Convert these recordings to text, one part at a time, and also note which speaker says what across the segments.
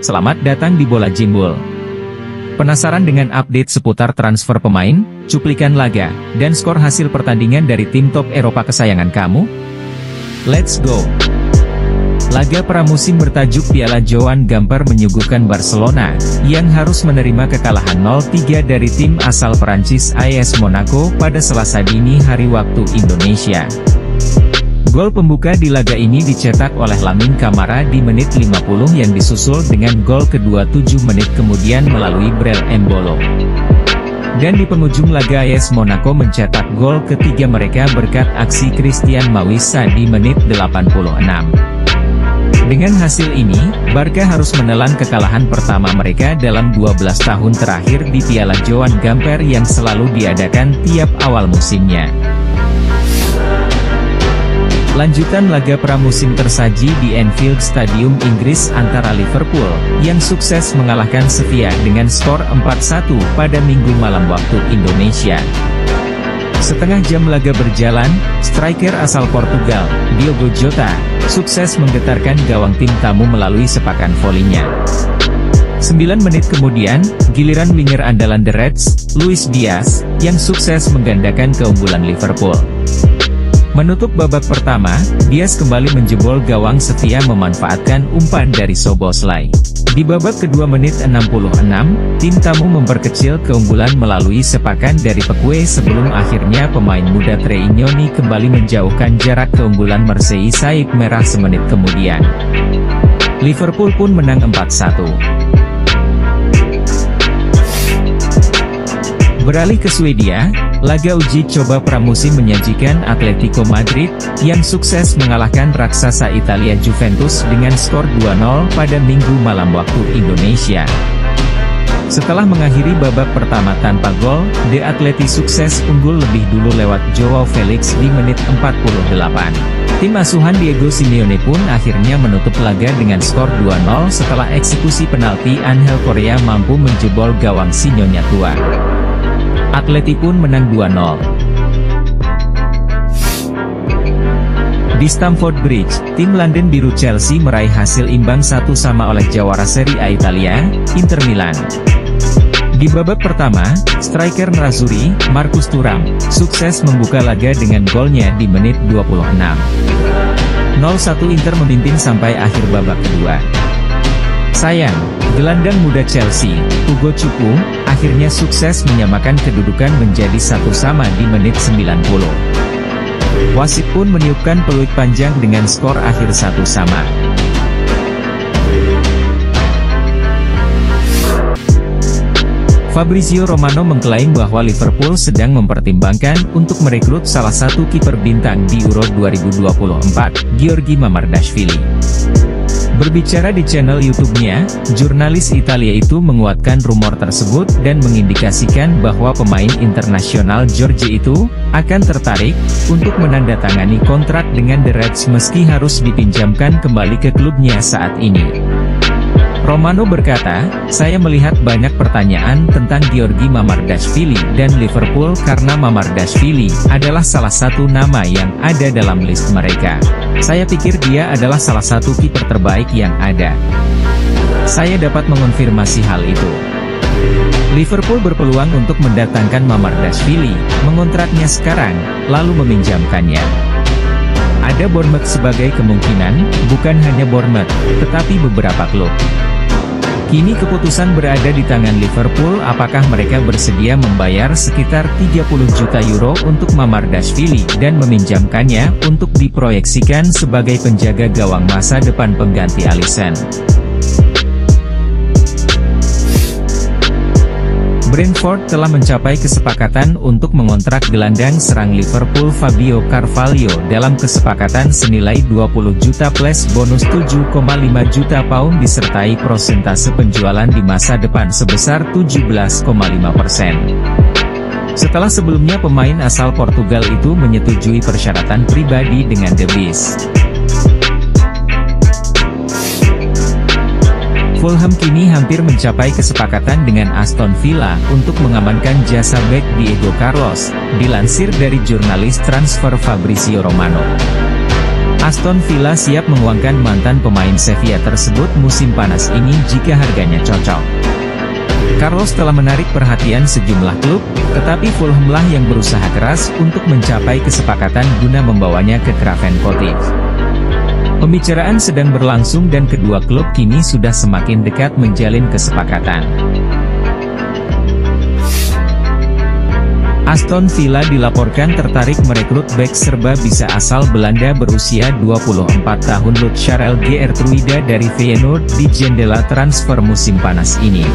Speaker 1: Selamat datang di Bola Jimbul. Penasaran dengan update seputar transfer pemain, cuplikan laga, dan skor hasil pertandingan dari tim top Eropa kesayangan kamu? Let's go! Laga pramusim bertajuk Piala Joan Gamper menyuguhkan Barcelona, yang harus menerima kekalahan 0-3 dari tim asal Perancis AS Monaco pada Selasa dini hari waktu Indonesia. Gol pembuka di laga ini dicetak oleh Lamine Camara di menit 50 yang disusul dengan gol kedua 7 menit kemudian melalui Brel Embolo. Dan di penghujung laga AS Monaco mencetak gol ketiga mereka berkat aksi Christian Mawissa di menit 86. Dengan hasil ini, Barca harus menelan kekalahan pertama mereka dalam 12 tahun terakhir di Piala Joan Gamper yang selalu diadakan tiap awal musimnya. Lanjutan laga pramusim tersaji di Anfield Stadium Inggris antara Liverpool, yang sukses mengalahkan Sevilla dengan skor 4-1 pada Minggu malam waktu Indonesia. Setengah jam laga berjalan, striker asal Portugal, Diogo Jota, sukses menggetarkan gawang tim tamu melalui sepakan volinya. 9 menit kemudian, giliran winger andalan The Reds, Luis Diaz, yang sukses menggandakan keunggulan Liverpool. Menutup babak pertama, Diaz kembali menjebol gawang Sevilla memanfaatkan umpan dari Szoboszlai. Di babak kedua menit 66, tim tamu memperkecil keunggulan melalui sepakan dari Pekue sebelum akhirnya pemain muda Treinoni kembali menjauhkan jarak keunggulan Marseille Saib Merah semenit kemudian. Liverpool pun menang 4-1. Beralih ke Swedia, laga uji coba pramusim menyajikan Atletico Madrid, yang sukses mengalahkan raksasa Italia Juventus dengan skor 2-0 pada Minggu malam waktu Indonesia. Setelah mengakhiri babak pertama tanpa gol, The Atleti sukses unggul lebih dulu lewat Joao Felix di menit 48. Tim asuhan Diego Simeone pun akhirnya menutup laga dengan skor 2-0 setelah eksekusi penalti Angel Correa mampu menjebol gawang si Nyonya Tua. Atleti pun menang 2-0. Di Stamford Bridge, tim London Biru Chelsea meraih hasil imbang 1-1 oleh jawara Serie A Italia, Inter Milan. Di babak pertama, striker Nerazzurri, Marcus Thuram, sukses membuka laga dengan golnya di menit 26. 0-1 Inter memimpin sampai akhir babak kedua. Sayang, gelandang muda Chelsea, Ugo Chukwu, akhirnya sukses menyamakan kedudukan menjadi 1-1 di menit 90. Wasit pun meniupkan peluit panjang dengan skor akhir 1-1. Fabrizio Romano mengklaim bahwa Liverpool sedang mempertimbangkan untuk merekrut salah satu kiper bintang di Euro 2024, Giorgi Mamardashvili. Berbicara di channel YouTube-nya, jurnalis Italia itu menguatkan rumor tersebut dan mengindikasikan bahwa pemain internasional Georgia itu akan tertarik untuk menandatangani kontrak dengan The Reds meski harus dipinjamkan kembali ke klubnya saat ini. Romano berkata, "Saya melihat banyak pertanyaan tentang Giorgi Mamardashvili dan Liverpool karena Mamardashvili adalah salah satu nama yang ada dalam list mereka. Saya pikir dia adalah salah satu kiper terbaik yang ada. Saya dapat mengonfirmasi hal itu." Liverpool berpeluang untuk mendatangkan Mamardashvili, mengontraknya sekarang, lalu meminjamkannya. Ada Bournemouth sebagai kemungkinan, bukan hanya Bournemouth, tetapi beberapa klub. Kini keputusan berada di tangan Liverpool apakah mereka bersedia membayar sekitar 30 juta euro untuk Mamardashvili dan meminjamkannya untuk diproyeksikan sebagai penjaga gawang masa depan pengganti Alisson. Brentford telah mencapai kesepakatan untuk mengontrak gelandang serang Liverpool Fabio Carvalho dalam kesepakatan senilai 20 juta plus bonus 7,5 juta pound disertai prosentase penjualan di masa depan sebesar 17,5%. Setelah sebelumnya pemain asal Portugal itu menyetujui persyaratan pribadi dengan The Bees. Fulham kini hampir mencapai kesepakatan dengan Aston Villa untuk mengamankan jasa bek Diego Carlos, dilansir dari jurnalis transfer Fabrizio Romano. Aston Villa siap menguangkan mantan pemain Sevilla tersebut musim panas ini jika harganya cocok. Carlos telah menarik perhatian sejumlah klub, tetapi Fulham lah yang berusaha keras untuk mencapai kesepakatan guna membawanya ke Craven Cottage. Pembicaraan sedang berlangsung dan kedua klub kini sudah semakin dekat menjalin kesepakatan. Aston Villa dilaporkan tertarik merekrut bek serba bisa asal Belanda berusia 24 tahun Lutjarel Geertruida dari Feyenoord di jendela transfer musim panas ini.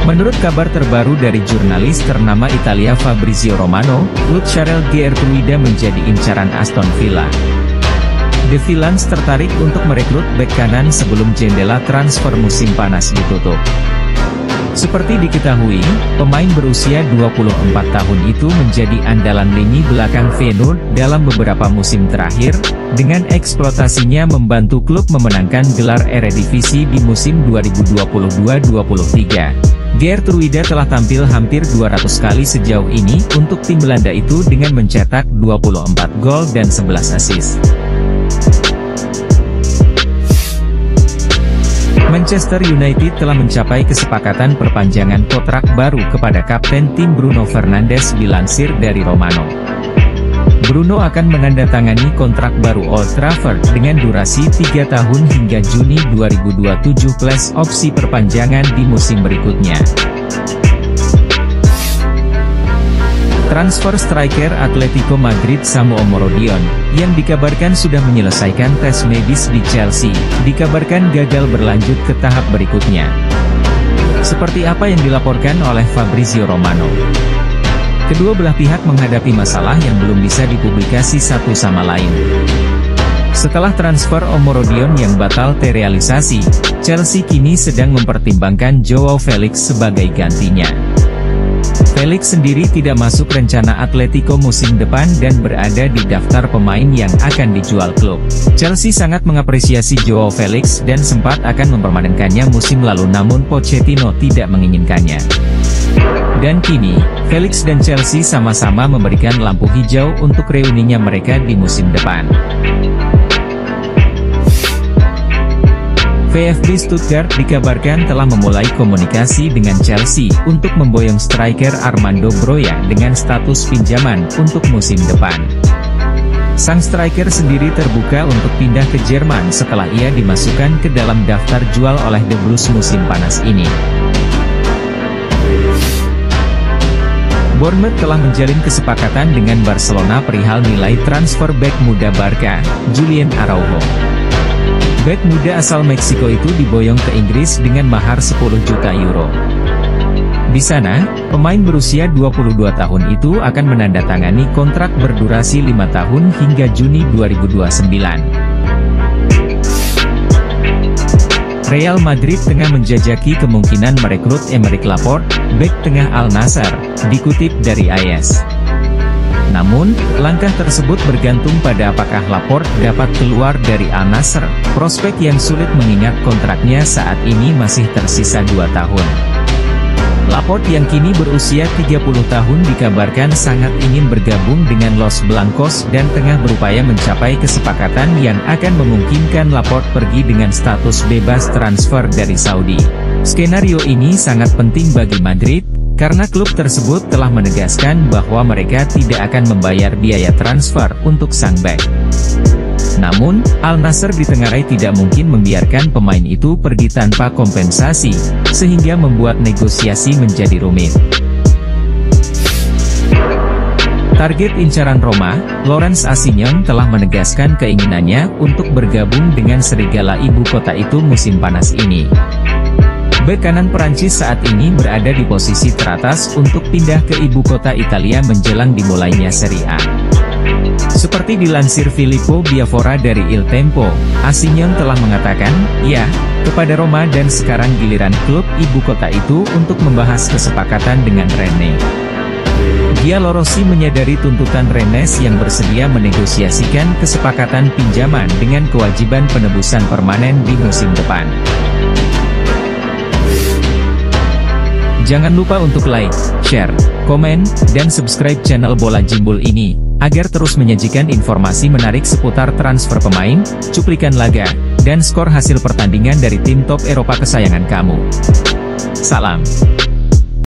Speaker 1: Menurut kabar terbaru dari jurnalis ternama Italia Fabrizio Romano, Lutjarel Geertruida menjadi incaran Aston Villa. The Villains tertarik untuk merekrut bek kanan sebelum jendela transfer musim panas ditutup. Seperti diketahui, pemain berusia 24 tahun itu menjadi andalan lini belakang Feyenoord dalam beberapa musim terakhir, dengan eksploitasinya membantu klub memenangkan gelar Eredivisie di musim 2022-23. Geertruida telah tampil hampir 200 kali sejauh ini untuk tim Belanda itu dengan mencetak 24 gol dan 11 assist. Manchester United telah mencapai kesepakatan perpanjangan kontrak baru kepada kapten tim Bruno Fernandes dilansir dari Romano. Bruno akan menandatangani kontrak baru Old Trafford dengan durasi 3 tahun hingga Juni 2027 plus opsi perpanjangan di musim berikutnya. Transfer striker Atletico Madrid Samu Omorodion, yang dikabarkan sudah menyelesaikan tes medis di Chelsea, dikabarkan gagal berlanjut ke tahap berikutnya. Seperti apa yang dilaporkan oleh Fabrizio Romano, kedua belah pihak menghadapi masalah yang belum bisa dipublikasi satu sama lain. Setelah transfer Omorodion yang batal terrealisasi, Chelsea kini sedang mempertimbangkan Joao Felix sebagai gantinya. Felix sendiri tidak masuk rencana Atletico musim depan dan berada di daftar pemain yang akan dijual klub. Chelsea sangat mengapresiasi Joao Felix dan sempat akan mempermanenkannya musim lalu namun Pochettino tidak menginginkannya. Dan kini, Felix dan Chelsea sama-sama memberikan lampu hijau untuk reuninya mereka di musim depan. VfB Stuttgart dikabarkan telah memulai komunikasi dengan Chelsea untuk memboyong striker Armando Broja dengan status pinjaman untuk musim depan. Sang striker sendiri terbuka untuk pindah ke Jerman setelah ia dimasukkan ke dalam daftar jual oleh The Blues musim panas ini. Bournemouth telah menjalin kesepakatan dengan Barcelona perihal nilai transfer bek muda Barca, Julian Araujo. Bek muda asal Meksiko itu diboyong ke Inggris dengan mahar 10 juta euro. Di sana, pemain berusia 22 tahun itu akan menandatangani kontrak berdurasi 5 tahun hingga Juni 2029. Real Madrid tengah menjajaki kemungkinan merekrut Aymeric Laporte, bek tengah Al Nassr, dikutip dari AS. Namun, langkah tersebut bergantung pada apakah Laporte dapat keluar dari Al Nassr, prospek yang sulit mengingat kontraknya saat ini masih tersisa 2 tahun. Laporte yang kini berusia 30 tahun dikabarkan sangat ingin bergabung dengan Los Blancos dan tengah berupaya mencapai kesepakatan yang akan memungkinkan Laporte pergi dengan status bebas transfer dari Saudi. Skenario ini sangat penting bagi Madrid, karena klub tersebut telah menegaskan bahwa mereka tidak akan membayar biaya transfer untuk sang bek. Namun, Al Nassr ditengarai tidak mungkin membiarkan pemain itu pergi tanpa kompensasi, sehingga membuat negosiasi menjadi rumit. Target incaran Roma, Lawrence Asignon telah menegaskan keinginannya untuk bergabung dengan serigala ibu kota itu musim panas ini. Bek kanan Perancis saat ini berada di posisi teratas untuk pindah ke ibu kota Italia menjelang dimulainya Serie A. Seperti dilansir Filippo Biafora dari Il Tempo, Asignon telah mengatakan, ya, kepada Roma dan sekarang giliran klub ibu kota itu untuk membahas kesepakatan dengan Rennes. Giallorossi menyadari tuntutan Rennes yang bersedia menegosiasikan kesepakatan pinjaman dengan kewajiban penebusan permanen di musim depan. Jangan lupa untuk like, share, komen, dan subscribe channel Bola Jimbul ini, Agar terus menyajikan informasi menarik seputar transfer pemain, cuplikan laga, dan skor hasil pertandingan dari tim top Eropa kesayangan kamu. Salam.